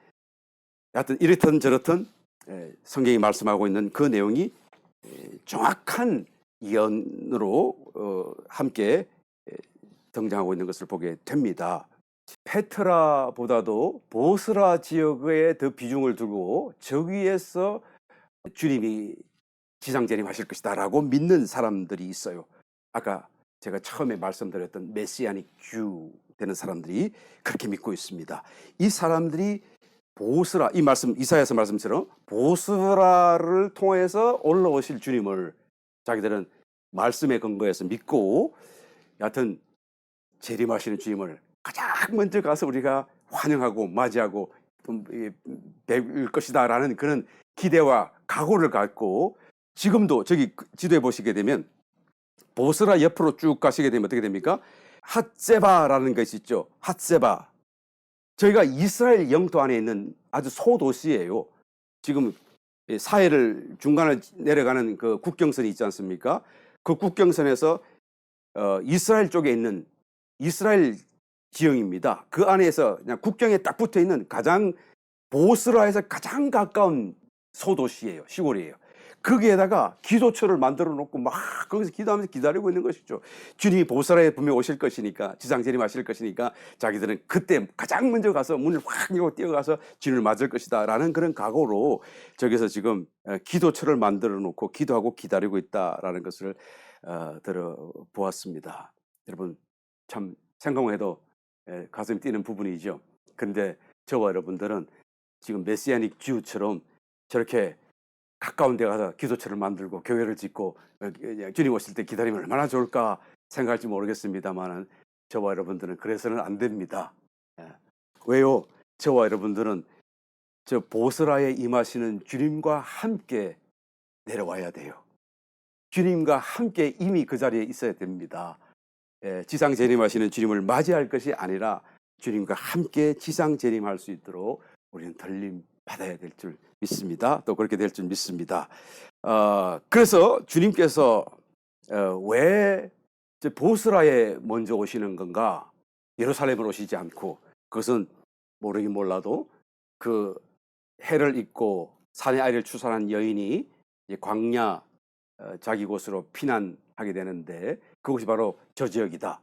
하여튼 이렇든 저렇든 성경이 말씀하고 있는 그 내용이 정확한 예언으로 함께 등장하고 있는 것을 보게 됩니다. 페트라보다도 보스라 지역에 더 비중을 두고 저기에서 주님이 지상재림하실 것이다 라고 믿는 사람들이 있어요. 아까 제가 처음에 말씀드렸던 메시아닉 주 되는 사람들이 그렇게 믿고 있습니다. 이 사람들이 보스라, 이 말씀 이사야서 말씀처럼 보스라를 통해서 올라오실 주님을 자기들은 말씀에 근거해서 믿고, 여하튼 재림하시는 주님을 가장 먼저 가서 우리가 환영하고 맞이하고 뵐 것이다 라는 그런 기대와 각오를 갖고, 지금도 저기 지도에 보시게 되면 보스라 옆으로 쭉 가시게 되면 어떻게 됩니까? 핫세바라는 것이 있죠. 핫세바. 저희가 이스라엘 영토 안에 있는 아주 소도시예요. 지금 사해를 중간을 내려가는 그 국경선이 있지 않습니까? 그 국경선에서 이스라엘 쪽에 있는 이스라엘 지형입니다. 그 안에서 그냥 국경에 딱 붙어 있는 가장 보스라에서 가장 가까운 소도시예요. 시골이에요. 거기에다가 기도처를 만들어 놓고 막 거기서 기도하면서 기다리고 있는 것이죠. 주님이 보스라에 분명 오실 것이니까, 지상재림하실 것이니까 자기들은 그때 가장 먼저 가서 문을 확 열고 뛰어가서 주님을 맞을 것이다 라는 그런 각오로 저기서 지금 기도처를 만들어 놓고 기도하고 기다리고 있다라는 것을 들어보았습니다. 여러분, 참 생각만 해도 가슴이 뛰는 부분이죠. 그런데 저와 여러분들은 지금 메시아닉 주처럼 저렇게 가까운 데 가서 기도처를 만들고 교회를 짓고 주님 오실 때 기다리면 얼마나 좋을까 생각할지 모르겠습니다만, 저와 여러분들은 그래서는 안 됩니다. 왜요? 저와 여러분들은 저 보스라에 임하시는 주님과 함께 내려와야 돼요. 주님과 함께 이미 그 자리에 있어야 됩니다. 지상 재림하시는 주님을 맞이할 것이 아니라 주님과 함께 지상 재림할 수 있도록 우리는 들림 받아야 될 줄 믿습니다. 또 그렇게 될 줄 믿습니다. 그래서 주님께서 왜 보스라에 먼저 오시는 건가? 예루살렘으로 오시지 않고, 그것은 모르긴 몰라도 그 해를 입고 산의 아이를 추산한 여인이 광야 자기 곳으로 피난하게 되는데 그것이 바로 저 지역이다.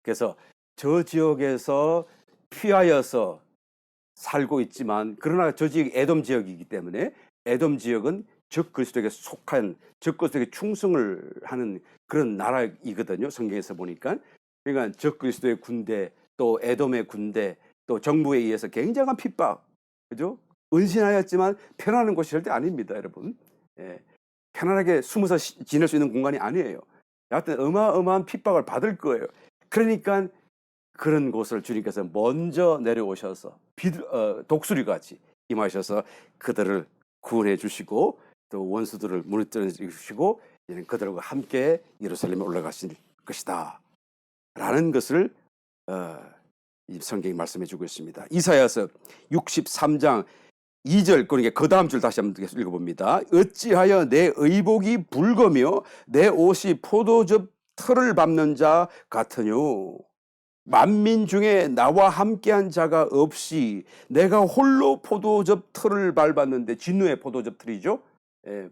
그래서 저 지역에서 피하여서 살고 있지만, 그러나 저 지역이 에돔 지역이기 때문에 에돔 지역은 적 그리스도에게 속한, 적 그리스도에게 충성을 하는 그런 나라이거든요. 성경에서 보니까. 그러니까 적 그리스도의 군대, 또 에돔의 군대, 또 정부에 의해서 굉장한 핍박, 그죠? 은신하였지만 편안한 곳이 절대 아닙니다, 여러분. 편안하게 숨어서 지낼 수 있는 공간이 아니에요. 여하튼 어마어마한 핍박을 받을 거예요. 그러니까 그런 곳을 주님께서 먼저 내려오셔서 독수리같이 임하셔서 그들을 구원해 주시고, 또 원수들을 무너뜨려 주시고, 이제는 그들과 함께 예루살렘에 올라가실 것이다 라는 것을 이 성경이 말씀해 주고 있습니다. 이사야서 63장 2절, 그러니까 그 다음 줄 다시 한번 읽어봅니다. 어찌하여 내 의복이 붉으며 내 옷이 포도즙 털을 밟는 자 같으뇨. 만민 중에 나와 함께한 자가 없이 내가 홀로 포도즙 털을 밟았는데, 진노의 포도즙 털이죠.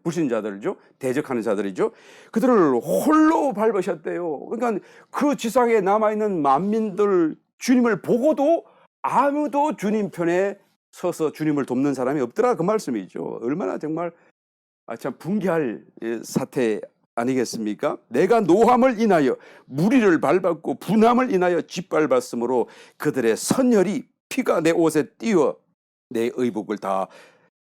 불신자들이죠. 대적하는 자들이죠. 그들을 홀로 밟으셨대요. 그러니까 그 지상에 남아있는 만민들 주님을 보고도 아무도 주님 편에 서서 주님을 돕는 사람이 없더라, 그 말씀이죠. 얼마나 정말 참 분개할 사태 아니겠습니까? 내가 노함을 인하여 무리를 밟았고 분함을 인하여 짓밟았으므로 그들의 선혈이 피가 내 옷에 띄어 내 의복을 다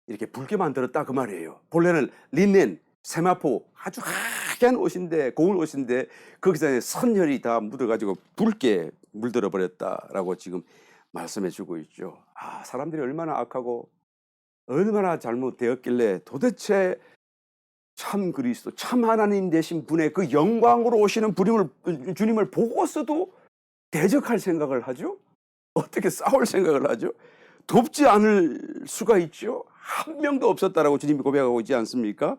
이렇게 붉게 만들었다, 그 말이에요. 본래는 린넨, 세마포 아주 하얀 옷인데, 고운 옷인데 거기서 선혈이 다 묻어가지고 붉게 물들어 버렸다라고 지금 말씀해 주고 있죠. 사람들이 얼마나 악하고 얼마나 잘못되었길래 도대체 참 그리스도, 참 하나님 되신 분의 그 영광으로 오시는 주님을 보고서도 대적할 생각을 하죠? 어떻게 싸울 생각을 하죠? 돕지 않을 수가 있죠? 한 명도 없었다라고 주님이 고백하고 있지 않습니까?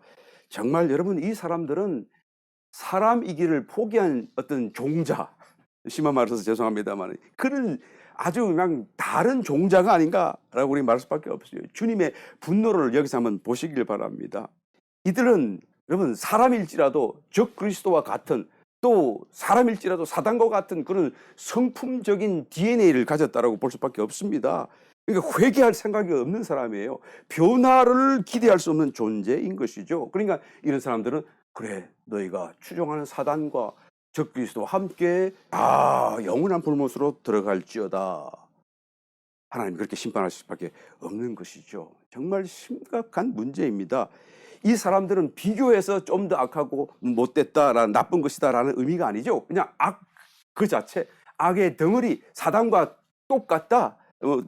정말 여러분, 이 사람들은 사람이기를 포기한 어떤 종자, 심한 말을 써서 죄송합니다만 그런 아주 그냥 다른 종자가 아닌가라고 우리 말할 수밖에 없어요. 주님의 분노를 여기서 한번 보시길 바랍니다. 이들은 여러분 사람일지라도 적 그리스도와 같은, 또 사람일지라도 사단과 같은 그런 성품적인 DNA를 가졌다라고 볼 수밖에 없습니다. 그러니까 회개할 생각이 없는 사람이에요. 변화를 기대할 수 없는 존재인 것이죠. 그러니까 이런 사람들은 그래 너희가 추종하는 사단과 적 그리스도와 함께 영원한 불못으로 들어갈지어다. 하나님 그렇게 심판하실 수밖에 없는 것이죠. 정말 심각한 문제입니다. 이 사람들은 비교해서 좀 더 악하고 못됐다라는 나쁜 것이다라는 의미가 아니죠. 그냥 악 그 자체, 악의 덩어리, 사단과 똑같다,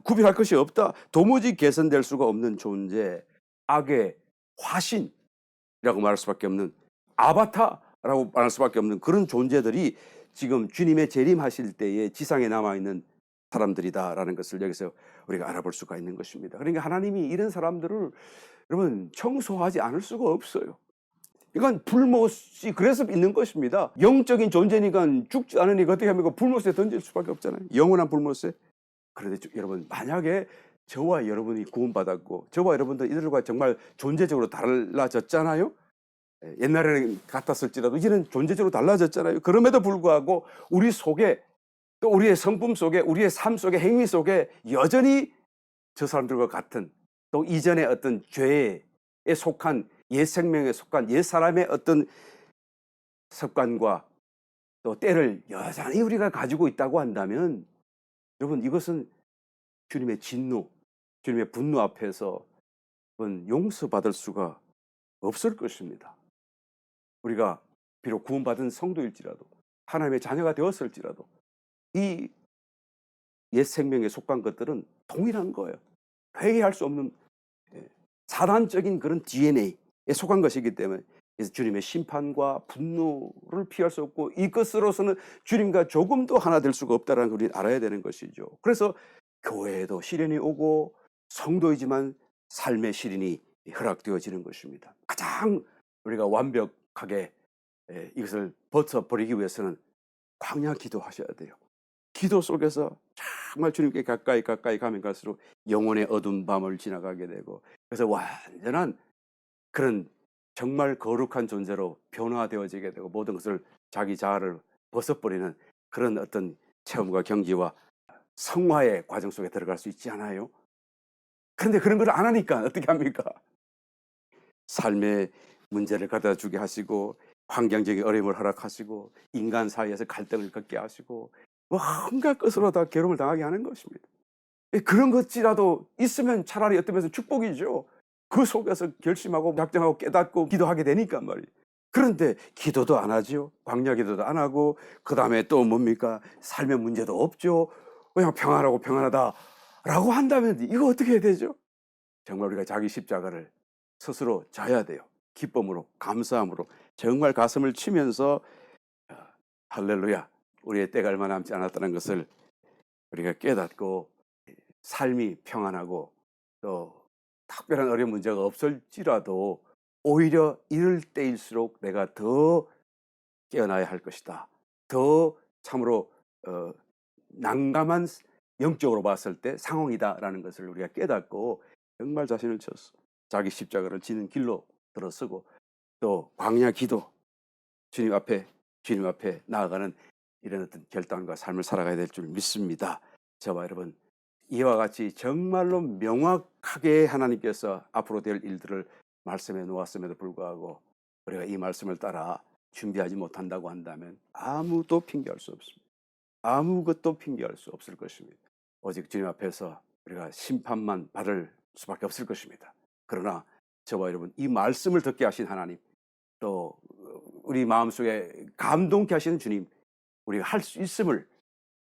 구별할 것이 없다, 도무지 개선될 수가 없는 존재, 악의 화신이라고 말할 수밖에 없는, 아바타라고 말할 수밖에 없는 그런 존재들이 지금 주님의 재림하실 때에 지상에 남아있는 사람들이다라는 것을 여기서 우리가 알아볼 수가 있는 것입니다. 그러니까 하나님이 이런 사람들을 여러분 청소하지 않을 수가 없어요. 이건 불못이 그래서 있는 것입니다. 영적인 존재니까 죽지 않으니까 어떻게 합니까? 불못에 던질 수밖에 없잖아요. 영원한 불못에. 그런데 여러분 만약에 저와 여러분이 구원받았고 저와 여러분들 이들과 정말 존재적으로 달라졌잖아요. 옛날에는 같았을지라도 이제는 존재적으로 달라졌잖아요. 그럼에도 불구하고 우리 속에, 또 우리의 성품 속에, 우리의 삶 속에, 행위 속에 여전히 저 사람들과 같은, 또 이전의 어떤 죄에 속한, 옛 생명에 속한 옛 사람의 어떤 습관과 또 때를 여전히 우리가 가지고 있다고 한다면 여러분 이것은 주님의 진노, 주님의 분노 앞에서 용서받을 수가 없을 것입니다. 우리가 비록 구원받은 성도일지라도, 하나님의 자녀가 되었을지라도 이 옛 생명에 속한 것들은 동일한 거예요. 회개할 수 없는 사단적인 그런 DNA에 속한 것이기 때문에, 그래서 주님의 심판과 분노를 피할 수 없고 이것으로서는 주님과 조금도 하나 될 수가 없다는 걸 우리는 알아야 되는 것이죠. 그래서 교회에도 시련이 오고 성도이지만 삶의 시련이 허락되어지는 것입니다. 가장 우리가 완벽하게 이것을 버텨버리기 위해서는 광야 기도하셔야 돼요. 기도 속에서 정말 주님께 가까이 가면 갈수록 영혼의 어두운 밤을 지나가게 되고, 그래서 완전한 그런 정말 거룩한 존재로 변화되어지게 되고 모든 것을 자기 자아를 벗어버리는 그런 어떤 체험과 경지와 성화의 과정 속에 들어갈 수 있지 않아요? 그런데 그런 걸 안 하니까 어떻게 합니까? 삶의 문제를 갖다 주게 하시고 환경적인 어려움을 허락하시고 인간 사이에서 갈등을 겪게 하시고 온갖 것으로 다 괴로움을 당하게 하는 것입니다. 그런 것이라도 있으면 차라리 어떤 면에서 축복이죠. 그 속에서 결심하고 작정하고 깨닫고 기도하게 되니까 말이에요. 그런데 기도도 안 하죠. 광야 기도도 안 하고, 그 다음에 또 뭡니까? 삶의 문제도 없죠. 그냥 평안하고 평안하다라고 한다면 이거 어떻게 해야 되죠? 정말 우리가 자기 십자가를 스스로 져야 돼요. 기쁨으로, 감사함으로 정말 가슴을 치면서 할렐루야, 우리의 때가 얼마 남지 않았다는 것을 우리가 깨닫고 삶이 평안하고 또 특별한 어려운 문제가 없을지라도 오히려 이럴 때일수록 내가 더 깨어나야 할 것이다. 더 참으로 난감한, 영적으로 봤을 때 상황이다라는 것을 우리가 깨닫고 정말 자신을 쳐서 자기 십자가를 지는 길로 들어서고 또 광야 기도, 주님 앞에 나아가는 이런 어떤 결단과 삶을 살아가야 될 줄 믿습니다. 저와 여러분 이와 같이 정말로 명확하게 하나님께서 앞으로 될 일들을 말씀해 놓았음에도 불구하고 우리가 이 말씀을 따라 준비하지 못한다고 한다면 아무도 핑계할 수 없습니다. 아무것도 핑계할 수 없을 것입니다. 오직 주님 앞에서 우리가 심판만 받을 수밖에 없을 것입니다. 그러나 저와 여러분 이 말씀을 듣게 하신 하나님, 또 우리 마음속에 감동케 하시는 주님, 우리가 할 수 있음을,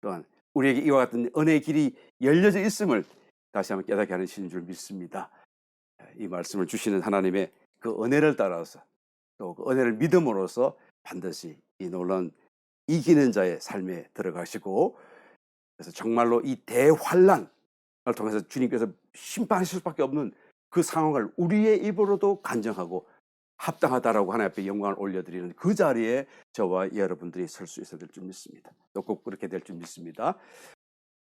또한 우리에게 이와 같은 은혜의 길이 열려져 있음을 다시 한번 깨닫게 하는 신인 줄 믿습니다. 이 말씀을 주시는 하나님의 그 은혜를 따라서 또 그 은혜를 믿음으로써 반드시 이 놀라운 이기는 자의 삶에 들어가시고, 그래서 정말로 이 대환란을 통해서 주님께서 심판하실 수밖에 없는 그 상황을 우리의 입으로도 간증하고 합당하다라고 하나님 앞에 영광을 올려드리는 그 자리에 저와 여러분들이 설 수 있어야 될 줄 믿습니다. 또 꼭 그렇게 될 줄 믿습니다.